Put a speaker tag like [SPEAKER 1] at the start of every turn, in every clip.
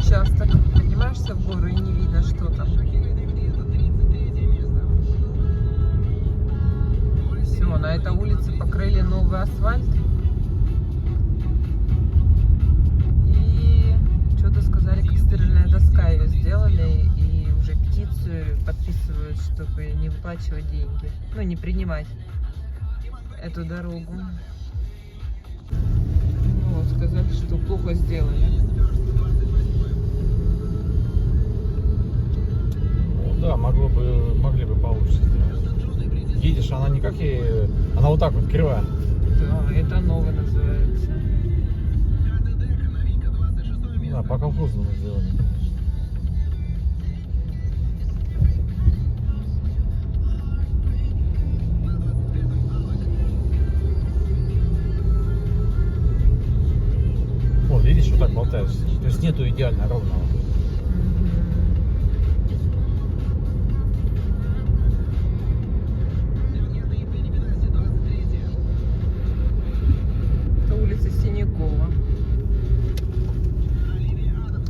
[SPEAKER 1] участок. Поднимаешься в гору и не видно, что там. Все, на этой улице покрыли новый асфальт. И что-то сказали, как стиральная доска ее сделали. И уже петицию подписывают, чтобы не выплачивать деньги. Ну, не принимать эту дорогу. Ну, вот, сказали, что плохо сделали.
[SPEAKER 2] Ну да, могли бы получше сделать. Видишь, она не как и... Она вот так вот кривая.
[SPEAKER 1] Да, это новое называется.
[SPEAKER 2] Да, по колхозному сделали, конечно. Вот, видишь, вот так болтаешься. То есть нету идеально ровного.
[SPEAKER 1] Это улица Синякова.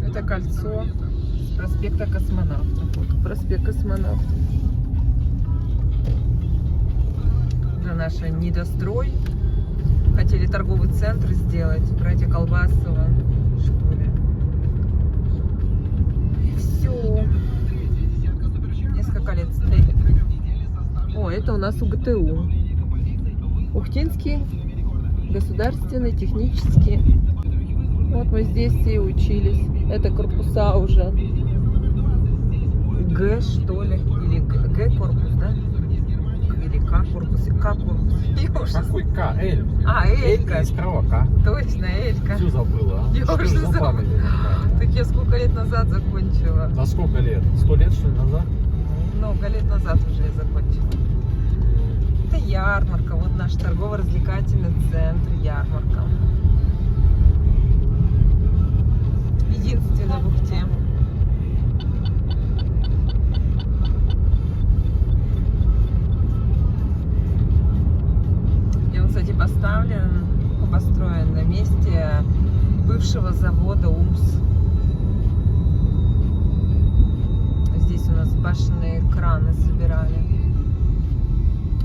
[SPEAKER 1] Это кольцо с проспекта Космонавтов. Вот, проспект Космонавтов. Это наш недострой. Хотели торговый центр сделать, братья Колбасова, что ли. И все. Несколько лет стоит. О, это у нас УГТУ. Ухтинский государственный технический. Вот мы здесь и учились. Это корпуса уже. Г, что ли? Или Г корпус, да? Или К корпус? К корпус.
[SPEAKER 2] Какой К? Л.
[SPEAKER 1] А, Элька.
[SPEAKER 2] Элька справа К.
[SPEAKER 1] Точно, Элька.
[SPEAKER 2] Все забыла, а?
[SPEAKER 1] Я
[SPEAKER 2] Что
[SPEAKER 1] уже
[SPEAKER 2] ж за
[SPEAKER 1] забыла.
[SPEAKER 2] память такая?
[SPEAKER 1] Так я сколько лет назад закончила?
[SPEAKER 2] На сколько лет? 100 лет, что ли, назад?
[SPEAKER 1] Много лет назад уже я закончила. Это ярмарка. Вот наш торгово-развлекательный центр ярмарка. Единственный в Ухте. И он, кстати, построен на месте бывшего завода УМС. Здесь у нас башенные краны собирали.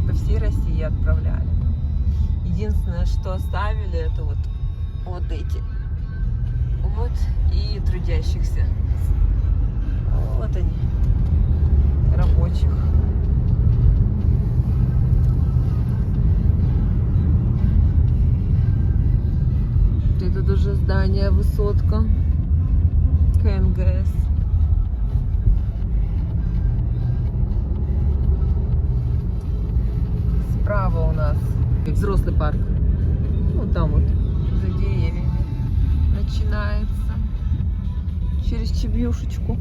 [SPEAKER 1] По всей России отправляли. Единственное, что оставили, это вот эти. Вот и трудящихся. Вот они. Рабочих. Это тоже здание, высотка. КНГС. Справа у нас взрослый парк. Вот там вот, за деревьями, начинается. Через Чебьюшечку.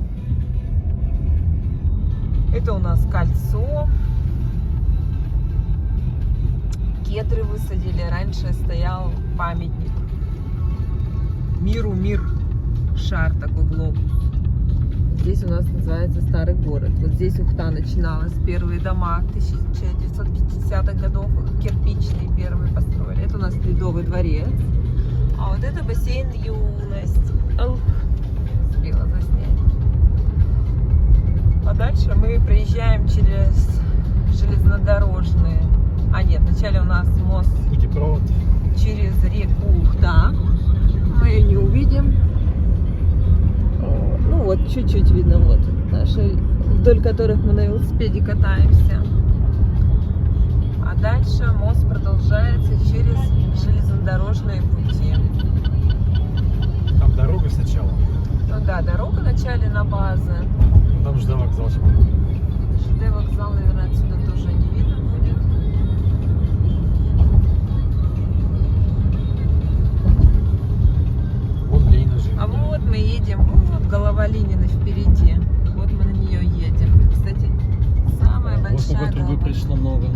[SPEAKER 1] Это у нас кольцо. Кедры высадили. Раньше стоял памятник. Миру мир. Шар такой, глобус. Здесь у нас называется Старый город. Вот здесь Ухта начиналась. Первые дома 1950-х годов. Кирпичные первые построили. Это у нас Ледовый дворец. А вот это бассейн Юность. Ух, успела заснять. А дальше мы проезжаем через железнодорожные. А нет, вначале у нас мост
[SPEAKER 2] Путепровод.
[SPEAKER 1] через реку Ухта. Мы ее не увидим. Ну вот, чуть-чуть видно, вот наши, вдоль которых мы на велосипеде катаемся. А дальше мост продолжается через железнодорожные пути.
[SPEAKER 2] Там дорога сначала.
[SPEAKER 1] Ну да, дорога вначале на базы.
[SPEAKER 2] Там ЖД вокзал.
[SPEAKER 1] ЖД вокзал, наверное, отсюда тоже не видно будет.
[SPEAKER 2] Вот Ленина живет.
[SPEAKER 1] А вот мы едем, вот голова Ленина впереди. Вот мы на нее едем. Кстати, самая
[SPEAKER 2] Вот
[SPEAKER 1] большая
[SPEAKER 2] какой трубы
[SPEAKER 1] голова.
[SPEAKER 2] пришло много.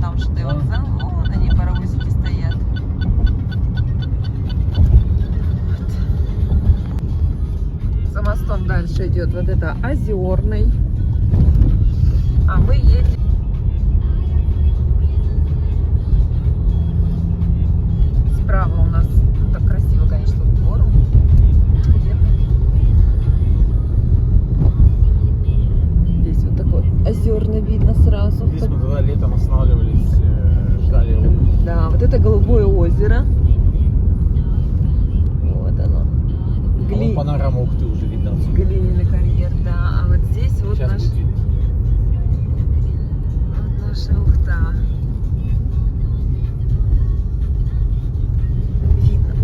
[SPEAKER 1] Там ЖД вокзал, вот они, паровозики стоят. За мостом дальше идет вот это Озерный. А мы едем. Справа у нас так красиво, конечно, в гору. это голубое озеро. Вот оно.
[SPEAKER 2] Вот панорама Ухты уже видно отсюда.
[SPEAKER 1] Глиняный карьер, да. А вот здесь вот
[SPEAKER 2] Сейчас
[SPEAKER 1] наш,
[SPEAKER 2] будет видно.
[SPEAKER 1] вот наша Ухта. Видно.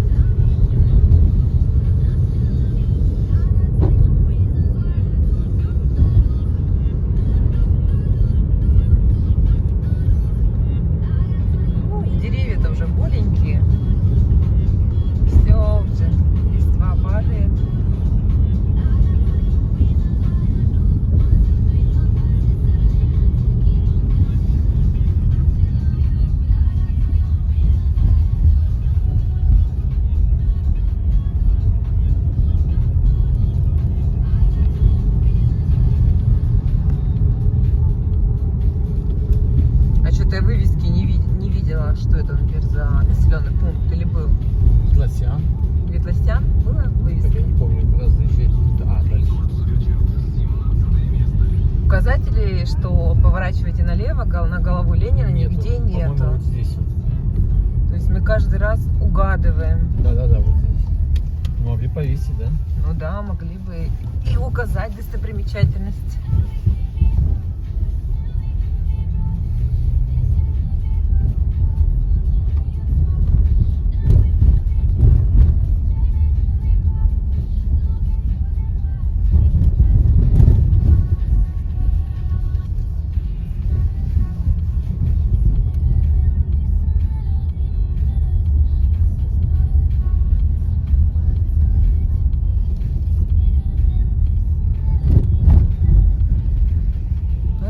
[SPEAKER 1] Ну, деревья-то уже голенькие. Все уже, листва падает. А что-то я вывески не видела, что это, например, за населенный пункт или был.
[SPEAKER 2] Лосян.
[SPEAKER 1] Ветлостян? Была
[SPEAKER 2] Так
[SPEAKER 1] вывеска?
[SPEAKER 2] я не помню, куда заезжать. А, дальше.
[SPEAKER 1] Указателей, что поворачивайте налево, на голову Ленина, нигде
[SPEAKER 2] По-моему,
[SPEAKER 1] нету.
[SPEAKER 2] вот здесь вот.
[SPEAKER 1] То есть мы каждый раз угадываем.
[SPEAKER 2] Да-да-да, вот здесь. Могли повесить, да?
[SPEAKER 1] Ну да, могли бы и указать достопримечательность.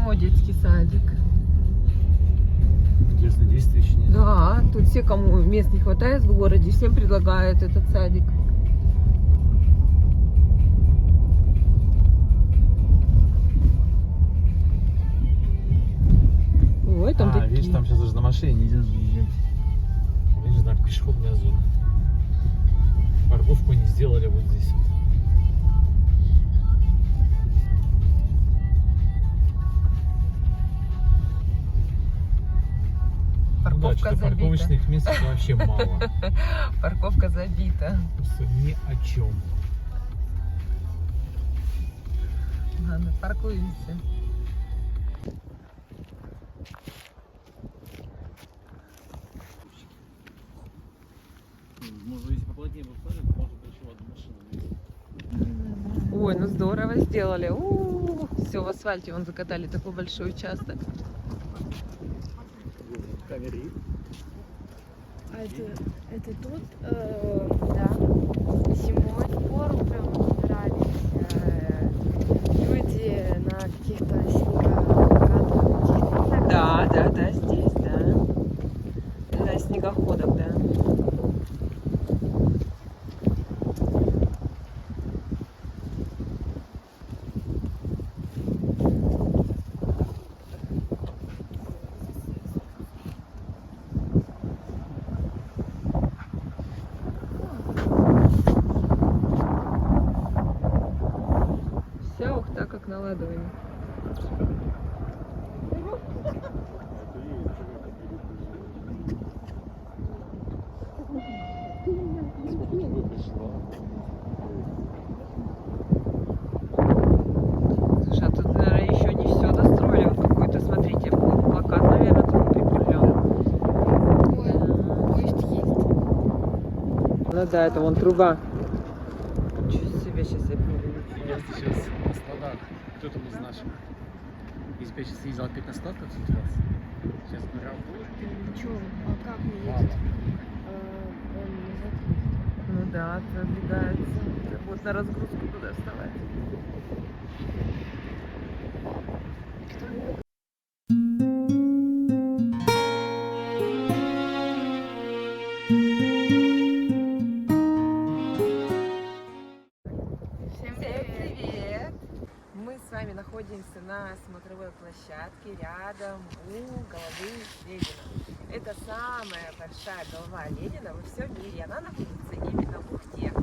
[SPEAKER 1] О, детский садик.
[SPEAKER 2] Интересно, 10 тысяч нет?
[SPEAKER 1] Да, тут все, кому мест не хватает в городе, всем предлагают этот садик. Ой, там такие.
[SPEAKER 2] Видишь, там сейчас даже на машине нельзя заезжать. Видишь, знак пешеходная зона. Парковку не сделали вот здесь вот. Ну да,
[SPEAKER 1] Парковка
[SPEAKER 2] что-то
[SPEAKER 1] забита.
[SPEAKER 2] парковочных мест вообще мало.
[SPEAKER 1] Парковка забита.
[SPEAKER 2] Просто ни о чем.
[SPEAKER 1] Ладно, паркуемся.
[SPEAKER 2] Может, если поплотнее будет ставить, может еще одну машину.
[SPEAKER 1] Ой, ну здорово сделали. Все в асфальте, вон закатали такой большой участок.
[SPEAKER 2] Камеры.
[SPEAKER 3] А это тут, да, зимой в пору прям собирались люди на каких-то снегокатах.
[SPEAKER 1] Да, здесь, да. На снегоходах, да. Вся Ухта как на ладони. Слушай, а тут, наверное, еще не все достроили. Вот какой-то, смотрите, плакат, наверное, тут прикреплен.
[SPEAKER 3] Ой, поезд есть.
[SPEAKER 1] Ну да, это вон труба. Ничего себе, сейчас я переведу.
[SPEAKER 2] Сейчас на складах. Кто-то из наших. Если бы я сейчас ездил опять на склад, как в тот раз, сейчас бы работал.
[SPEAKER 3] Ничего, а как не
[SPEAKER 2] Мало.
[SPEAKER 3] ездить? Он назад.
[SPEAKER 1] Ну да, продвигается. Вот на разгрузку туда вставать.
[SPEAKER 3] Всем
[SPEAKER 1] Всем
[SPEAKER 3] привет.
[SPEAKER 1] привет! Мы с вами находимся на смотровой площадке рядом у головы Ленина. Это самая большая голова Ленина во всем мире. Она находится именно в Ухте.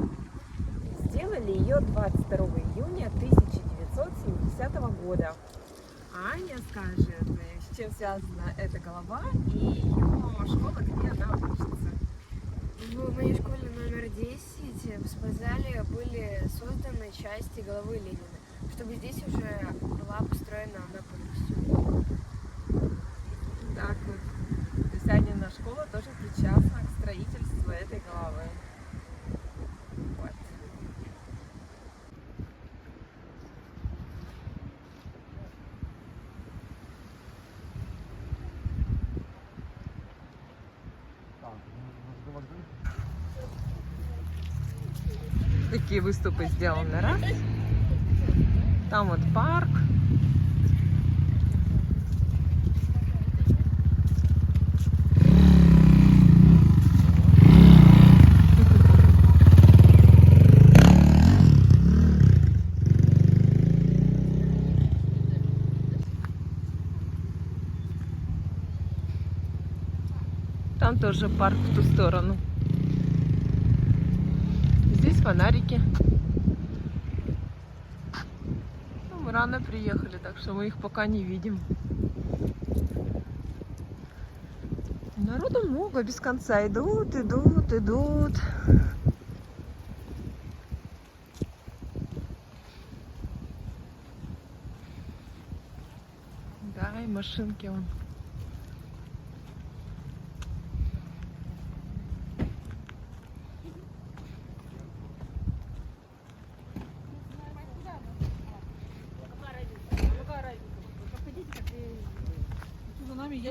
[SPEAKER 1] Сделали ее 22 июня 1970 года. Аня скажет, с чем связана эта голова и ее школа, где она
[SPEAKER 3] в зале были созданы части головы Ленина, чтобы здесь уже была построена она полностью.
[SPEAKER 1] Так вот. То есть Анина школа тоже причастна к строительству этой головы. Вот. Такие выступы сделаны, раз. Там вот парк. Там тоже парк в ту сторону. Здесь фонарики. Ну, мы рано приехали, так что мы их пока не видим. Народу много, без конца. Идут, идут, идут. Да, и машинки вон.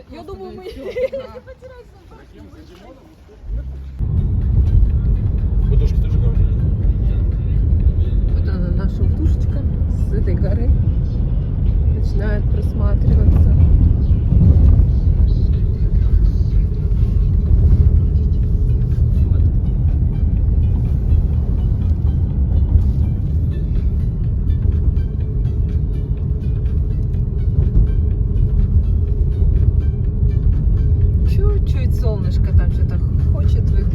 [SPEAKER 4] Я думаю, мы...
[SPEAKER 2] Художки тоже говорили.
[SPEAKER 1] Вот она, наша утушечка с этой горы начинает просматриваться. Вот. Чуть-чуть солнышко там что-то хочет выглядеть.